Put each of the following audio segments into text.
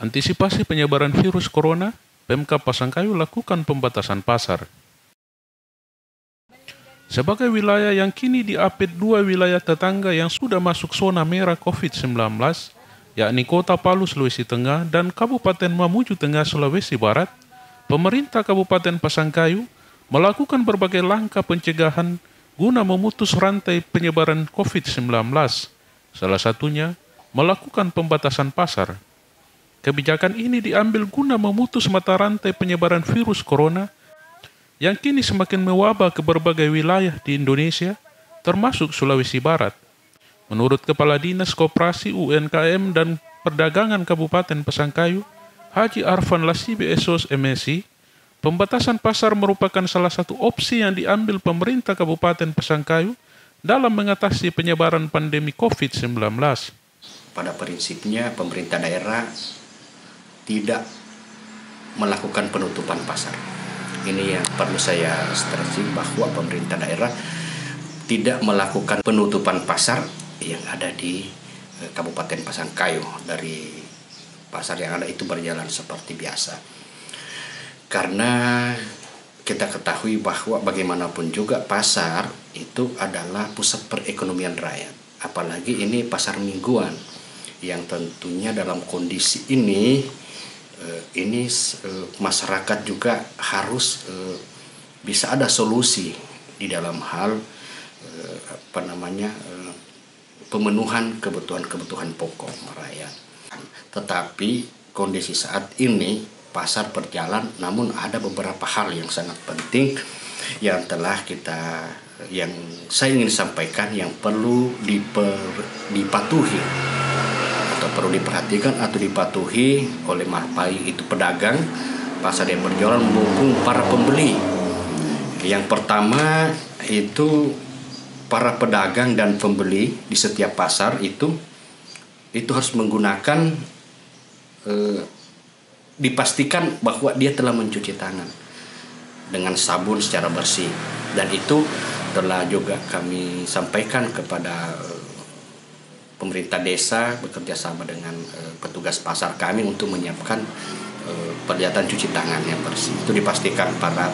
Antisipasi penyebaran virus corona, Pemkab Pasangkayu lakukan pembatasan pasar. Sebagai wilayah yang kini diapit dua wilayah tetangga yang sudah masuk zona merah COVID-19, yakni Kota Palu, Sulawesi Tengah dan Kabupaten Mamuju Tengah, Sulawesi Barat, pemerintah Kabupaten Pasangkayu melakukan berbagai langkah pencegahan guna memutus rantai penyebaran COVID-19. Salah satunya, melakukan pembatasan pasar. Kebijakan ini diambil guna memutus mata rantai penyebaran virus corona yang kini semakin mewabah ke berbagai wilayah di Indonesia, termasuk Sulawesi Barat. Menurut Kepala Dinas Koperasi UMKM dan Perdagangan Kabupaten Pasangkayu, Haji Arfan Lasibi SOS MSI, pembatasan pasar merupakan salah satu opsi yang diambil pemerintah Kabupaten Pasangkayu dalam mengatasi penyebaran pandemi COVID-19. Pada prinsipnya pemerintah daerah tidak melakukan penutupan pasar. Ini yang perlu saya stressing, bahwa pemerintah daerah tidak melakukan penutupan pasar yang ada di Kabupaten Pasangkayu. Dari pasar yang ada itu berjalan seperti biasa. Karena kita ketahui bahwa bagaimanapun juga pasar itu adalah pusat perekonomian rakyat. Apalagi ini pasar mingguan yang tentunya dalam kondisi ini masyarakat juga harus bisa ada solusi di dalam hal pemenuhan kebutuhan pokok rakyat. Tetapi kondisi saat ini pasar berjalan, namun ada beberapa hal yang sangat penting yang saya ingin sampaikan yang perlu dipatuhi atau perlu diperhatikan atau dipatuhi oleh baik itu pedagang pasar yang berjualan maupun para pembeli. Yang pertama itu para pedagang dan pembeli di setiap pasar itu harus menggunakan dipastikan bahwa dia telah mencuci tangan dengan sabun secara bersih, dan itu telah juga kami sampaikan kepada pemerintah desa bekerja sama dengan petugas pasar kami untuk menyiapkan peralatan cuci tangan yang bersih. Itu dipastikan para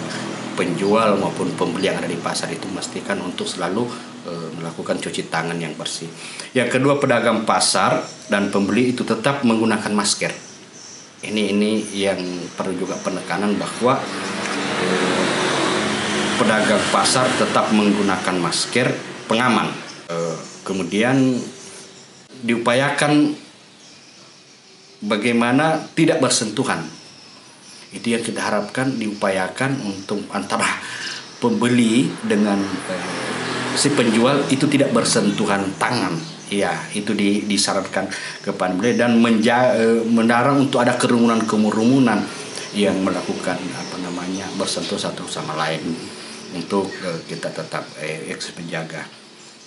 penjual maupun pembeli yang ada di pasar itu memastikan untuk selalu melakukan cuci tangan yang bersih. Yang kedua, pedagang pasar dan pembeli itu tetap menggunakan masker. Ini yang perlu juga penekanan bahwa pedagang pasar tetap menggunakan masker pengaman. Kemudian diupayakan bagaimana tidak bersentuhan. Itu yang kita harapkan, diupayakan untuk antara pembeli dengan si penjual itu tidak bersentuhan tangan. Ya, itu disyaratkan kepada pembeli dan mendarang untuk ada kerumunan yang melakukan bersentuh satu sama lain untuk kita tetap menjaga.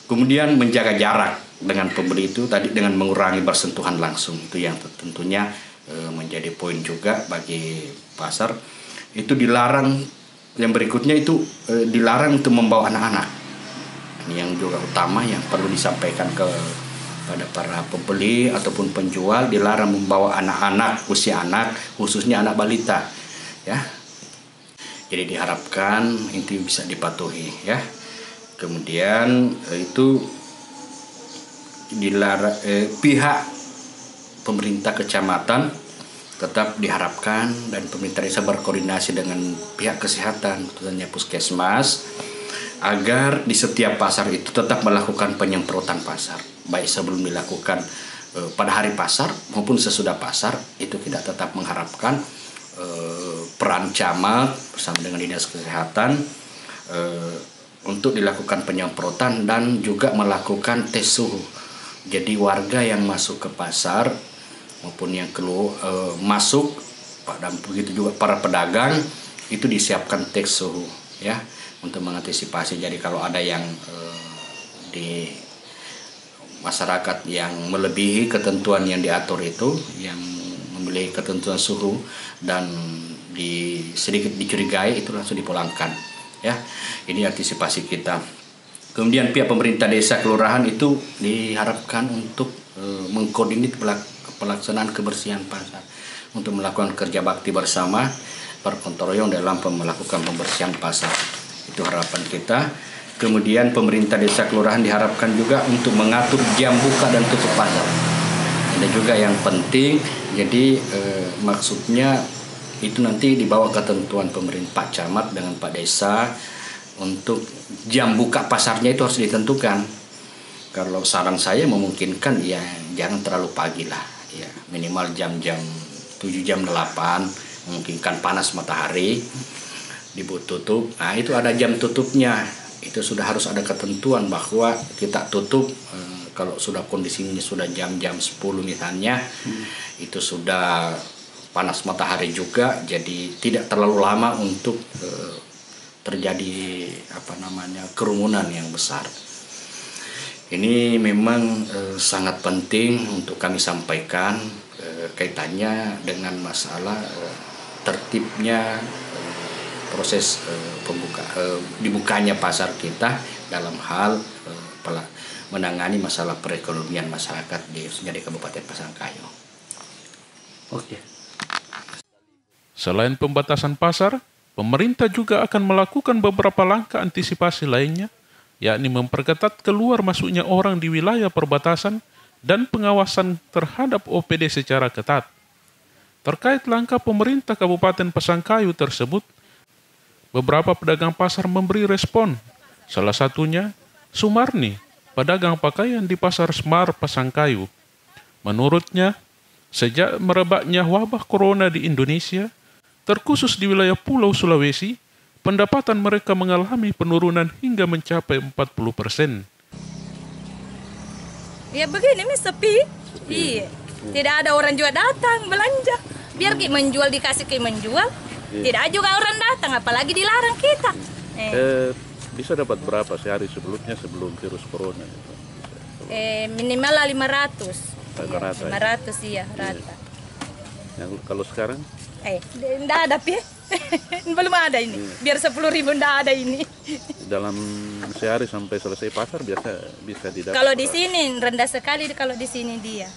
Kemudian menjaga jarak dengan pembeli itu tadi dengan mengurangi bersentuhan langsung, itu yang tentunya menjadi poin juga bagi pasar. Itu dilarang, yang berikutnya itu dilarang untuk membawa anak-anak. Ini yang juga utama yang perlu disampaikan kepada para pembeli ataupun penjual, dilarang membawa anak-anak, usia anak, khususnya anak balita, ya. Jadi diharapkan itu bisa dipatuhi, ya. Kemudian itu dilarang pihak pemerintah kecamatan tetap diharapkan dan pemerintah desa berkoordinasi dengan pihak kesehatan, tentunya puskesmas, agar di setiap pasar itu tetap melakukan penyemprotan pasar, baik sebelum dilakukan pada hari pasar maupun sesudah pasar. Itu kita tetap mengharapkan peran camat bersama dengan dinas kesehatan untuk dilakukan penyemprotan dan juga melakukan tes suhu. Jadi warga yang masuk ke pasar maupun yang keluar masuk, dan begitu juga para pedagang itu disiapkan tes suhu, ya, untuk mengantisipasi. Jadi kalau ada yang di masyarakat yang melebihi ketentuan yang diatur itu, yang memiliki ketentuan suhu dan sedikit dicurigai, itu langsung dipulangkan, ya. Ini antisipasi kita. Kemudian pihak pemerintah desa kelurahan itu diharapkan untuk mengkoordinir pelaksanaan kebersihan pasar. untuk melakukan kerja bakti bersama, bergotong royong dalam melakukan pembersihan pasar. Itu harapan kita. Kemudian pemerintah desa kelurahan diharapkan juga untuk mengatur jam buka dan tutup pasar. Ada juga yang penting, jadi maksudnya itu nanti dibawa ketentuan pemerintah Pak Camat dengan Pak Desa untuk jam buka pasarnya itu harus ditentukan. Kalau saran saya memungkinkan ya jangan terlalu pagi lah, ya minimal jam-jam 7 jam 8, memungkinkan panas matahari tutup. Nah itu ada jam tutupnya. Itu sudah harus ada ketentuan bahwa kita tutup kalau sudah kondisinya sudah jam-jam 10 misalnya, itu sudah panas matahari juga, jadi tidak terlalu lama untuk terjadi kerumunan yang besar. Ini memang sangat penting untuk kami sampaikan kaitannya dengan masalah tertibnya proses dibukanya pasar kita dalam hal menangani masalah perekonomian masyarakat di Kabupaten Pasangkayu. Oke. Selain pembatasan pasar, pemerintah juga akan melakukan beberapa langkah antisipasi lainnya, yakni memperketat keluar masuknya orang di wilayah perbatasan dan pengawasan terhadap OPD secara ketat. Terkait langkah pemerintah Kabupaten Pasangkayu tersebut, beberapa pedagang pasar memberi respon. Salah satunya Sumarni, pedagang pakaian di Pasar Semar Pasangkayu. Menurutnya, sejak merebaknya wabah corona di Indonesia, terkhusus di wilayah Pulau Sulawesi, pendapatan mereka mengalami penurunan hingga mencapai 40%. Ya begini, sepi. Iya. Tidak ada orang juga datang belanja. Biar menjual dikasih menjual. Tidak ada juga orang datang, apalagi dilarang kita. Bisa dapat berapa sehari sebelum virus corona? Minimal 500. Rata-rata. 500 iya rata. Yang kalau sekarang? Enggak ada belum ada ini. Biar 10.000 enggak ada ini. Dalam sehari sampai selesai pasar bisa didapat. Kalau di sini rendah sekali kalau di sini dia.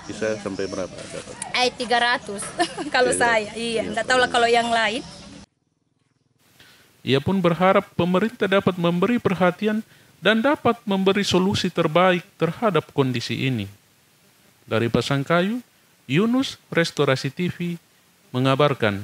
Bisa sampai berapa dapat? 300 kalau saya. Iya, enggak tahu lah kalau yang lain. Ia pun berharap pemerintah dapat memberi perhatian dan dapat memberi solusi terbaik terhadap kondisi ini. Dari Pasangkayu, Yunus, Restorasi TV, mengabarkan.